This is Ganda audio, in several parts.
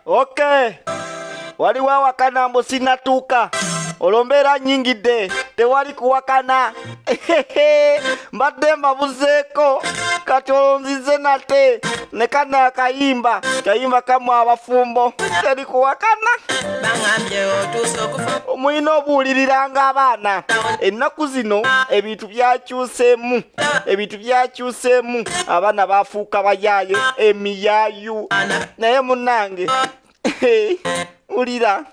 Okay. Waliwo awakana mbu sinatuuka. Olombeera nnyingidde tewali kuwakana. Mbadde mbabuzeeko kati olonzize nate ne kana akayimba kamu abafumbo teri kuwakana. Muyina obuuliriranga abaana. Ennaku zino ebintu byakyuseemu. Abaana bafuuka bayaaye emiyaayu. Naye munnange ulira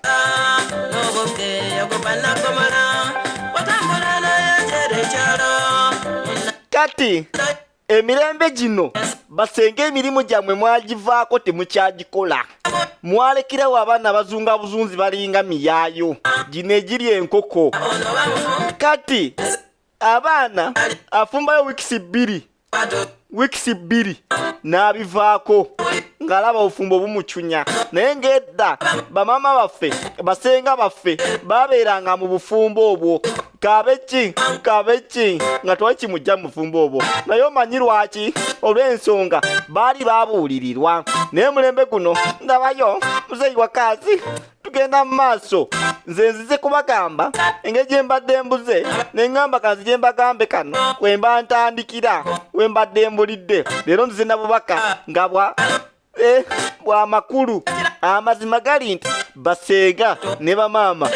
kati emirembe gino basenge emirimu gyammwe mwagivaako temukyagikola. Mwalekerawo abaana bazunga buzunzi balinga miyaayo gino egiri enkoko. Kati abaana afumbayo wiikisi bbiri n'abivaako ng'alaba obufumbo bumucunya. Naye ng'edda bamaama baffe basenga baffe baabeeranga mu bufumbo obwo. Kabeki nga tewali kimujja mu bufumbo obwo. Naye omanyi lwaki? Olw'ensonga baali baabuulirirwa. Naye mulembe guno ndabayo muzeeyi wakazi tugenda mu maaso. Nze nzize kubagamba engeri gye mbadde mbuze ne ngamba kanzi gye mbagambe kano we mba ntandikira we mbadde mbulidde. Leero nzize na bubaka nga bwa makulu. Amazima gali nti basenga ne bamaama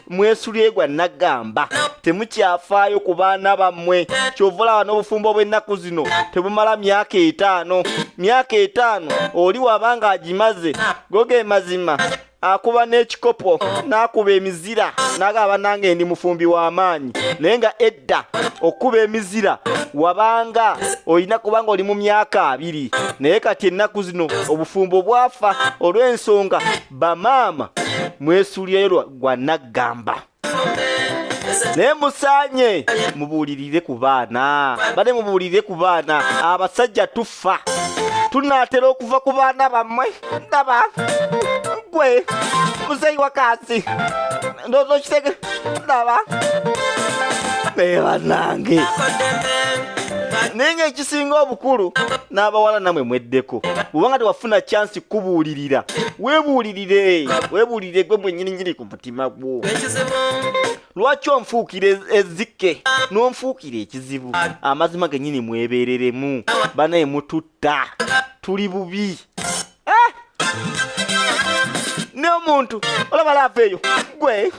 mwesulye gwa nagamba. Temukyafaayo ku baana bammwe. Kyova olaba n'obufumbo bw'ennaku zino tebumala myaka 5. Myaka 5 oli wabanga agimaze goge mazima akuba n'ekikopo n'akuba emizira n'agamba nange ndi mufumbi w'amaanyi. Naye nga edda okuba emizira wabanga olina kubanga oli mu myaka 2. Naye kati ennaku zino obufumbo bwafa olw'ensonga bamaama mwesulyeyo gwa nagamba. Naye musaanye mubuulirire ku baana. Bade mubuulirire ku baana. Abasajja tufa. Tunaatera okuva ku baana bammwe. Ndaba gwe muzeeyi wakazi ndowooza okitege. Ndaba naye bannange. Naye ng'ekisinga obukulu n'abawala namwe mweddeko. Bw'obanga tewafuna chansi kubuulirira weebuulire gwe mwennyini ku mutima gwo. Lwaki onfuukira ezzike n'onfuukira ekizibu? Amazima gennyini mwebeereremu. Banaye mututta. Tuli bubi. N'omuntu olaba laavu eyo gwe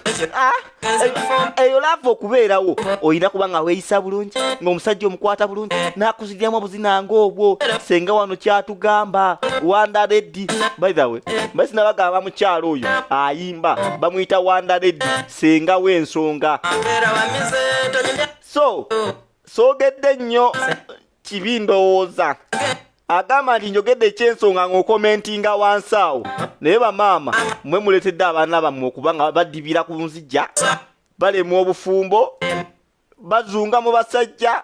eyo laavu okubeerawo olina kuba nga weeyisa bulungi ng'omusajja omukwata bulungi n'akuziriramu obuzinanga obwo. Senga wano kyatugamba Wanda Reddy. By the way mbasi nabagamba mukyalo oyo ayimba bamuyita Wanda Reddy senga w'ensonga. Soogedde nnyo kibi ndowooza. Agamba nti njogedde ekyensonga ng'okomentinga wansi awo. Naye bamaama mmwe muleetedde abaana bammwe okuba nga badibira ku nzijja balemu obufumbo bazunga mu basajja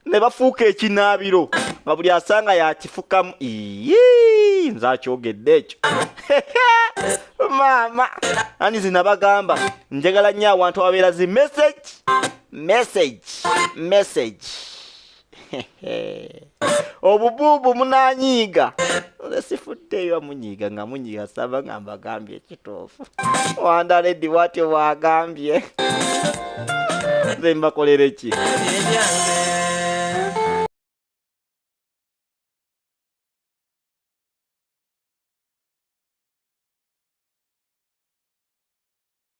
ne bafuuka ekinaabiro nga buli asanga yakifukamu. Nze akyogedde ekyo. Maama ani zinabagamba njagala nnyo awantu ababeera zi message. Obubuubu munanyiiga sifuddeyo munyiiga nga munyiiga saba nga mbagambye ekituufu. Wanda Reddy bw'atyo bw'agambye. Nze mbakolere ki?